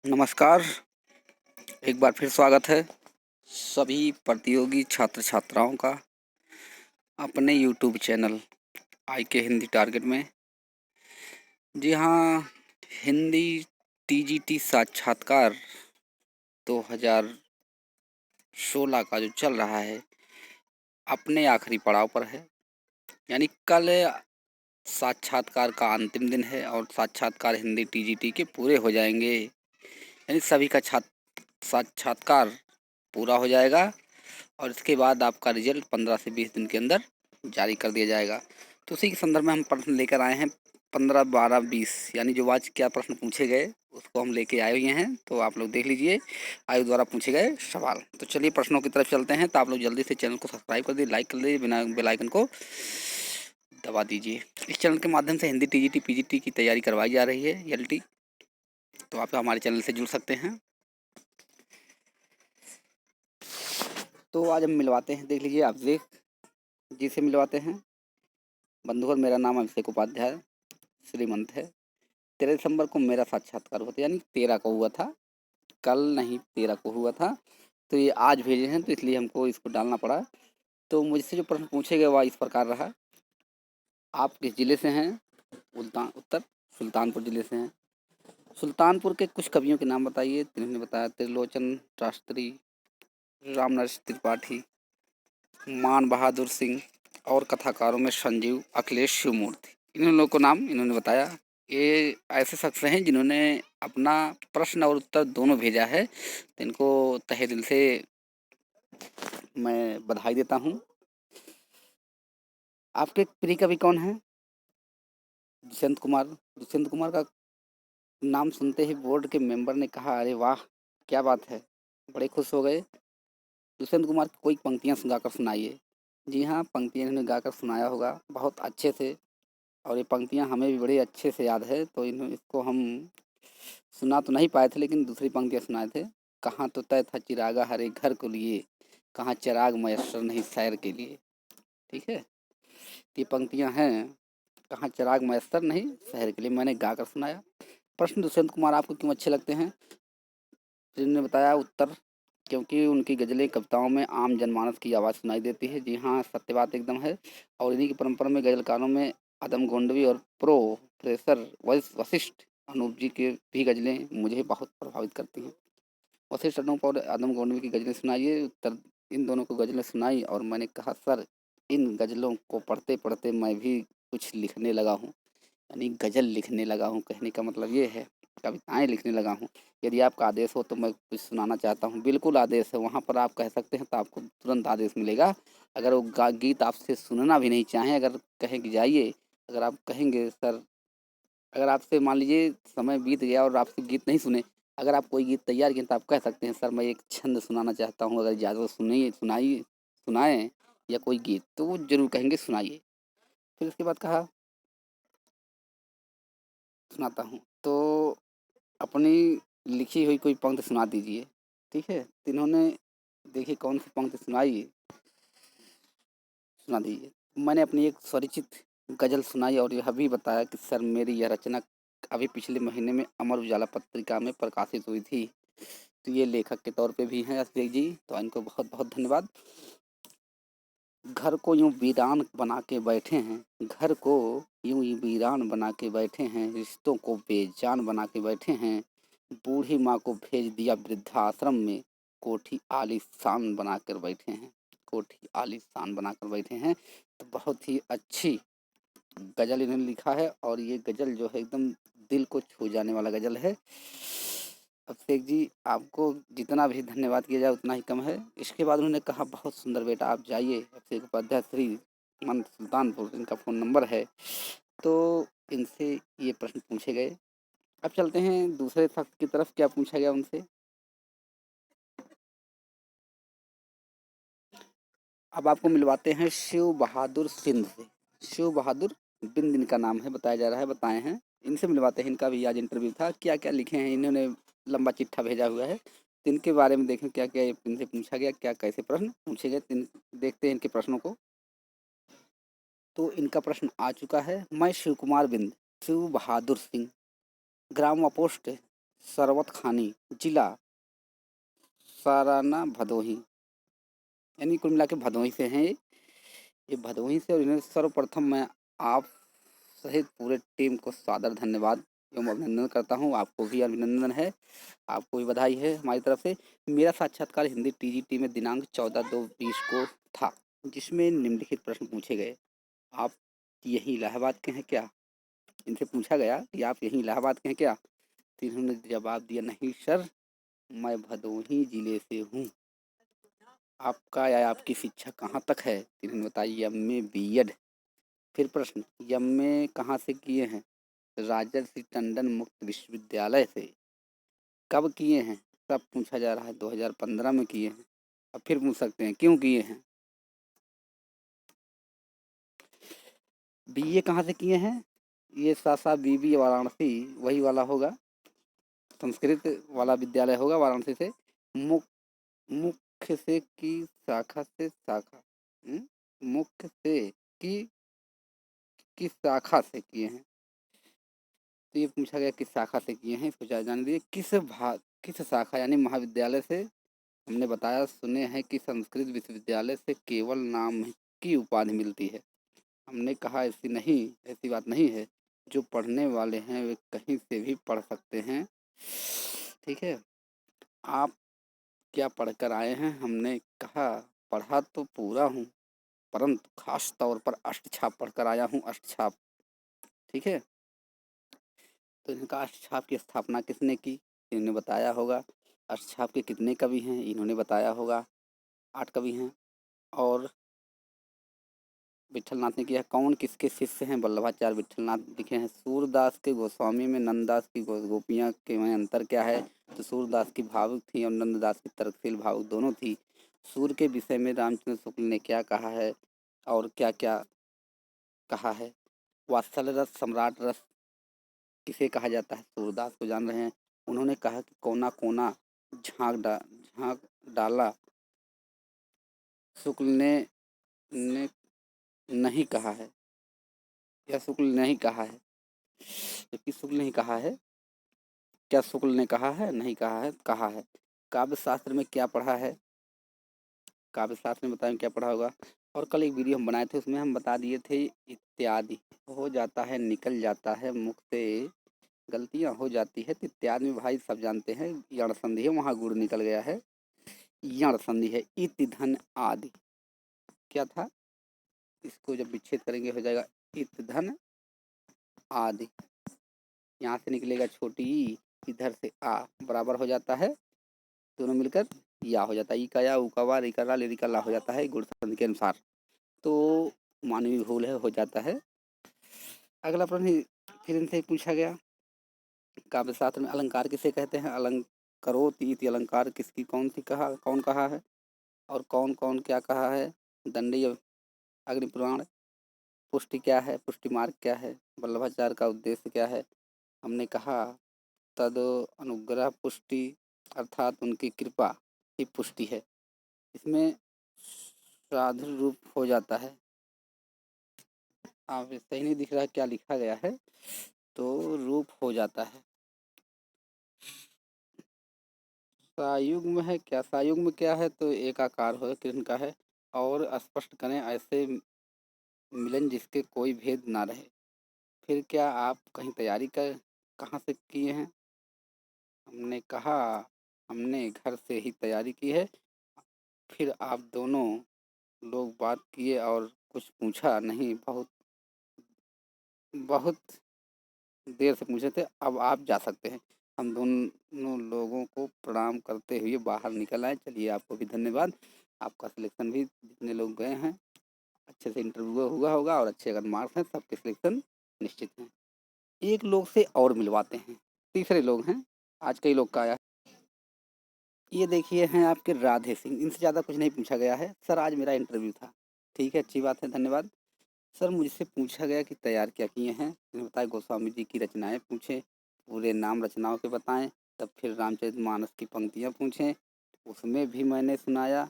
नमस्कार। एक बार फिर स्वागत है सभी प्रतियोगी छात्र छात्राओं का अपने यूट्यूब चैनल आई के हिंदी टारगेट में। जी हाँ, हिंदी टीजीटी साक्षात्कार 2016 का जो चल रहा है अपने आखिरी पड़ाव पर है। यानी कल साक्षात्कार का अंतिम दिन है और साक्षात्कार हिंदी टीजीटी के पूरे हो जाएंगे। यानी सभी का साक्षात्कार पूरा हो जाएगा और इसके बाद आपका रिजल्ट 15 से 20 दिन के अंदर जारी कर दिया जाएगा। तो उसी के संदर्भ में हम प्रश्न लेकर आए हैं 15, 12, 20 यानी जो आज क्या प्रश्न पूछे गए उसको हम लेके आए हुए हैं। तो आप लोग देख लीजिए आयोग द्वारा पूछे गए सवाल। तो चलिए प्रश्नों की तरफ चलते हैं। तो आप लोग जल्दी से चैनल को सब्सक्राइब कर दीजिए, लाइक कर दीजिए, बिना बेल आइकन को दबा दीजिए। इस चैनल के माध्यम से हिंदी टीजीटी पीजीटी की तैयारी करवाई जा रही है एलटी। तो आप हमारे चैनल से जुड़ सकते हैं। तो आज हम मिलवाते हैं, देख लीजिए आप जी से मिलवाते हैं। बंधुगण, मेरा नाम अभिषेक उपाध्याय श्रीमंत है। 13 दिसंबर को मेरा साक्षात्कार हुआ था, यानी 13 को हुआ था, कल नहीं 13 को हुआ था। तो ये आज भेजे हैं तो इसलिए हमको इसको डालना पड़ा। तो मुझसे जो प्रश्न पूछे गए वह इस प्रकार रहा। आप किस जिले से हैं? उत्तर सुल्तानपुर जिले से हैं। सुल्तानपुर के कुछ कवियों के नाम बताइए। इन्होंने बताया त्रिलोचन शास्त्री, रामनरेश त्रिपाठी, मान बहादुर सिंह और कथाकारों में संजीव, अखिलेश, शिवमूर्ति। इन लोगों को नाम इन्होंने बताया। ये ऐसे शख्स हैं जिन्होंने अपना प्रश्न और उत्तर दोनों भेजा है। तो इनको तहे दिल से मैं बधाई देता हूँ। आपके प्रिय कवि कौन है? दुष्यंत कुमार। दुष्यंत कुमार का नाम सुनते ही बोर्ड के मेंबर ने कहा, अरे वाह क्या बात है, बड़े खुश हो गए। दुष्यंत कुमार की कोई पंक्तियाँ गाकर सुनाइए। जी हाँ, पंक्तियाँ इन्होंने गाकर सुनाया होगा बहुत अच्छे से, और ये पंक्तियाँ हमें भी बड़े अच्छे से याद है। तो इसको हम सुना तो नहीं पाए थे, लेकिन दूसरी पंक्तियाँ सुनाए थे। कहाँ तो तय था चिरागा हरे घर को लिए, कहाँ चिराग मयस्सर नहीं सैर के लिए। ठीक है, ये पंक्तियाँ हैं, कहाँ चिराग मयस्सर नहीं शहर के लिए, मैंने गाकर सुनाया। प्रश्न, दुष्यंत कुमार आपको क्यों अच्छे लगते हैं? जिन्होंने बताया उत्तर, क्योंकि उनकी गज़लें कविताओं में आम जनमानस की आवाज़ सुनाई देती है। जी हाँ, सत्य बात एकदम है। और इन्हीं की परंपरा में गज़लकारों में आदम गोंडवी और प्रोफेसर वशिष्ठ अनूप जी के भी गज़लें मुझे बहुत प्रभावित करती हैं। वशिष्ठ अनूप और आदम गोंडवी की गज़लें सुनाइए। उत्तर, इन दोनों को गज़लें सुनाई और मैंने कहा सर इन गज़लों को पढ़ते पढ़ते मैं भी कुछ लिखने लगा हूँ। यानी गज़ल लिखने लगा हूँ, कहने का मतलब ये है, कविताएँ लिखने लगा हूँ। यदि आपका आदेश हो तो मैं कुछ सुनाना चाहता हूँ। बिल्कुल आदेश है, वहाँ पर आप कह सकते हैं तो आपको तुरंत आदेश मिलेगा। अगर वो गीत आपसे सुनना भी नहीं चाहें, अगर कहें कि जाइए, अगर आप कहेंगे सर, अगर आपसे मान लीजिए समय बीत गया और आपसे गीत नहीं सुने, अगर आप कोई गीत तैयार किए तो आप कह सकते हैं सर मैं एक छंद सुनाना चाहता हूँ, अगर इजाज़त सुनिए सुनाइए सुनाएँ या कोई गीत, तो वो ज़रूर कहेंगे सुनाइए। फिर उसके बाद कहा सुनाता हूँ। तो अपनी लिखी हुई कोई पंक्ति सुना दीजिए। ठीक है, तो इन्होंने देखिए कौन सी पंक्ति सुनाई, सुना दीजिए। मैंने अपनी एक स्वरचित गज़ल सुनाई और यह भी बताया कि सर मेरी यह रचना अभी पिछले महीने में अमर उजाला पत्रिका में प्रकाशित हुई थी। तो ये लेखक के तौर पे भी हैं अभिषेक जी, तो इनको बहुत बहुत धन्यवाद। घर को यूं वीरान बना के बैठे हैं, घर को यूं ही वीरान बना के बैठे हैं, रिश्तों को बेजान बना के बैठे हैं, बूढ़ी माँ को भेज दिया वृद्धाश्रम में, कोठी आलीशान बना कर बैठे हैं, कोठी आलीशान बना कर बैठे हैं। तो बहुत ही अच्छी गज़ल इन्होंने लिखा है और ये गज़ल जो है एकदम दिल को छू जाने वाला गज़ल है। अभिषेक जी, आपको जितना भी धन्यवाद किया जाए उतना ही कम है। इसके बाद उन्होंने कहा बहुत सुंदर बेटा, आप जाइए। अभिषेक उपाध्याय श्री मंत सुल्तानपुर, इनका फ़ोन नंबर है। तो इनसे ये प्रश्न पूछे गए। अब चलते हैं दूसरे शख्स की तरफ, क्या पूछा गया उनसे। अब आपको मिलवाते हैं शिव बहादुर सिंध से। शिव बहादुर बिंद इनका नाम है, बताया जा रहा है, बताए हैं। इनसे मिलवाते हैं, इनका भी आज इंटरव्यू था। क्या क्या लिखे हैं इन्होंने, लंबा चिट्ठा भेजा हुआ है। तो इनके बारे में देखें क्या क्या इनसे पूछा गया, क्या कैसे प्रश्न पूछे गए। देखते हैं इनके प्रश्नों को। तो इनका प्रश्न आ चुका है। मैं शिव कुमार बिंद, शिव बहादुर सिंह, ग्राम पोस्ट सरवत खानी, जिला साराना भदोही, यानी कुल मिला के भदोही से हैं ये भदोही से। और इन्हें सर्वप्रथम मैं आप सहित पूरे टीम को सादर धन्यवाद एवं अभिनंदन करता हूँ। आपको भी अभिनंदन है, आपको भी बधाई है हमारी तरफ से। मेरा साक्षात्कार हिंदी टीजीटी में दिनांक 14/2/20 को था, जिसमें निम्नलिखित प्रश्न पूछे गए। आप यही इलाहाबाद के हैं क्या? इनसे पूछा गया कि आप यही इलाहाबाद के हैं क्या? तो इन्होंने जवाब दिया, नहीं सर, मैं भदोही जिले से हूँ। आपका या आपकी शिक्षा कहाँ तक है? तो इन्होंने बताया एमए बीएड। फिर प्रश्न, एमए कहाँ से किए हैं? राजर्षि टंडन मुक्त विश्वविद्यालय से। कब किए हैं? सब पूछा जा रहा है, 2015 में किए हैं। अब फिर पूछ सकते हैं क्यों किए हैं। बीए कहाँ से किए हैं? ये सासा बीबी वाराणसी वही वाला होगा, संस्कृत वाला विद्यालय होगा वाराणसी से। मुख्य से की शाखा से शाखा, मुख्य से की किस शाखा से किए हैं? तो ये पूछा गया किस शाखा से किए हैं, इसको जान दीजिए। किस शाखा यानी महाविद्यालय से? हमने बताया, सुने हैं कि संस्कृत विश्वविद्यालय से केवल नाम की उपाधि मिलती है। हमने कहा ऐसी नहीं, ऐसी बात नहीं है, जो पढ़ने वाले हैं वे कहीं से भी पढ़ सकते हैं। ठीक है, आप क्या पढ़कर आए हैं? हमने कहा पढ़ा तो पूरा हूँ, परंतु खास तौर पर अष्टछाप पढ़कर आया हूँ, अष्टछाप। ठीक है, तो इनका अष्टछाप की स्थापना किसने की? इन्होंने बताया होगा। अष्टछाप के कितने कवि हैं? इन्होंने बताया होगा, 8 कवि हैं। और विठल नाथ ने किया। कौन किसके शिष्य हैं? वल्लभाचार्य विठलनाथ लिखे हैं। सूरदास के गोस्वामी में नंददास की गोपियाँ के में अंतर क्या है? तो सूरदास की भावुक थी और नंददास की तर्कशील भावुक दोनों थी। सूर के विषय में रामचंद्र शुक्ल ने क्या कहा है और क्या क्या कहा है? वात्सल्य रस, सम्राट रस किसे कहा जाता है? सूरदास को जान रहे हैं। उन्होंने कहा कि कोना कोना झांक डाला। शुक्ल ने नहीं कहा है, या शुक्ल ने नहीं कहा है? जबकि शुक्ल नहीं कहा है। क्या शुक्ल ने कहा है? नहीं कहा है, कहा है। काव्य शास्त्र में क्या पढ़ा है? काव्य शास्त्र में बताएं क्या पढ़ा होगा। और कल एक वीडियो हम बनाए थे, उसमें हम बता दिए थे इत्यादि हो जाता है, निकल जाता है मुख से, गलतियां हो जाती है। तो इत्यादि में भाई सब जानते हैं यण संधि है, वहाँ गुड़ निकल गया है, यण संधि है। इत धन आदि क्या था? इसको जब विच्छेद करेंगे हो जाएगा इत धन आदि। यहाँ से निकलेगा छोटी ई, इधर से आ बराबर हो जाता है, दोनों मिलकर या हो जाता है। ई का या, ऊ का वा, री का रा, ले री का ला हो जाता है गुण संधि के अनुसार। तो मानवीय भूल है, हो जाता है। अगला प्रश्न फिर इनसे पूछा गया, काव्य शास्त्र में अलंकार किसे कहते हैं? अलंकरोति इति अलंकार किसकी कौन सी कहा, कौन कहा है और कौन कौन क्या कहा है? दंडी अग्निपुराण। पुष्टि क्या है? पुष्टि मार्ग क्या है? वल्लभाचार्य का उद्देश्य क्या है? हमने कहा तद अनुग्रह पुष्टि, अर्थात उनकी कृपा ही पुष्टि है। इसमें साधु रूप हो जाता है। आप सही नहीं दिख रहा है क्या लिखा गया है, तो रूप हो जाता है। सायुग्म है क्या? सायुग्म क्या है? तो एक आकार हो, कृष्ण का है। और स्पष्ट करें ऐसे मिलन जिसके कोई भेद ना रहे। फिर क्या आप कहीं तैयारी कर कहाँ से किए हैं? हमने कहा हमने घर से ही तैयारी की है। फिर आप दोनों लोग बात किए और कुछ पूछा नहीं, बहुत बहुत देर से पूछे थे। अब आप जा सकते हैं। हम दोनों लोगों को प्रणाम करते हुए बाहर निकल आए। चलिए, आपको भी धन्यवाद। आपका सिलेक्शन भी, जितने लोग गए हैं, अच्छे से इंटरव्यू हुआ होगा और अच्छे अगर मार्क्स हैं सबके सिलेक्शन निश्चित हैं। एक लोग से और मिलवाते हैं, तीसरे लोग हैं, आज कई लोग का आया। ये देखिए हैं आपके राधे सिंह। इनसे ज़्यादा कुछ नहीं पूछा गया है। सर आज मेरा इंटरव्यू था। ठीक है, अच्छी बात है, धन्यवाद। सर मुझसे पूछा गया कि तैयार क्या किए हैं? मैंने बताया गोस्वामी जी की रचनाएं पूछें, पूरे नाम रचनाओं के बताएं। तब फिर रामचरितमानस की पंक्तियां पूछें, उसमें भी मैंने सुनाया।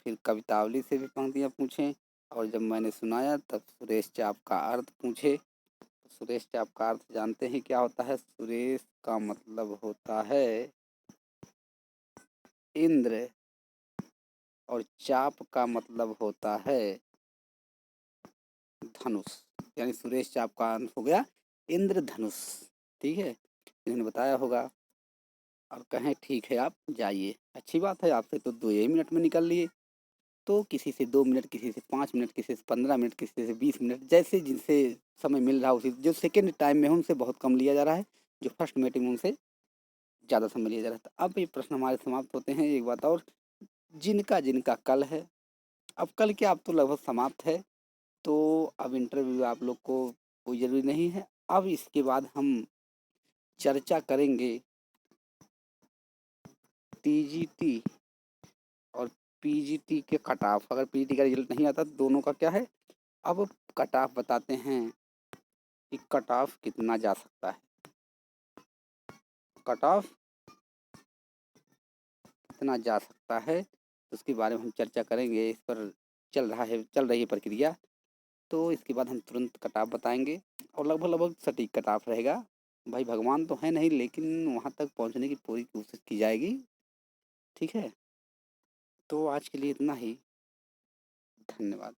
फिर कवितावली से भी पंक्तियां पूछें, और जब मैंने सुनाया तब सुरेश चाप का अर्थ पूछे। सुरेश चाप का अर्थ जानते हैं क्या होता है? सुरेश का मतलब होता है इंद्र और चाप का मतलब होता है धनुष। यानी सुरेश चाप का अर्थ हो गया इंद्रधनुष। ठीक है, इन्होंने बताया होगा और कहें ठीक है आप जाइए। अच्छी बात है, आपसे तो 2 ही मिनट में निकल लिए। तो किसी से 2 मिनट, किसी से 5 मिनट, किसी से 15 मिनट, किसी से 20 मिनट, जैसे जिनसे समय मिल रहा हो उसी जो सेकंड टाइम में है उनसे बहुत कम लिया जा रहा है, जो फर्स्ट मीटिंग में उनसे ज़्यादा समय लिया जा रहा था। अब ये प्रश्न हमारे समाप्त होते हैं। एक बात और, जिनका जिनका कल है, अब कल क्या, अब तो लगभग समाप्त है, तो अब इंटरव्यू आप लोग को कोई ज़रूरी नहीं है। अब इसके बाद हम चर्चा करेंगे टीजीटी और पीजीटी के कट ऑफ। अगर पीजीटी का रिजल्ट नहीं आता तो दोनों का क्या है, अब कट ऑफ बताते हैं कि कट ऑफ कितना जा सकता है। कट ऑफ कितना जा सकता है तो उसके बारे में हम चर्चा करेंगे। इस पर चल रही है प्रक्रिया, तो इसके बाद हम तुरंत कट ऑफ बताएंगे और लगभग लगभग सटीक कट ऑफ रहेगा। भाई भगवान तो है नहीं, लेकिन वहाँ तक पहुँचने की पूरी कोशिश की जाएगी। ठीक है, तो आज के लिए इतना ही। धन्यवाद।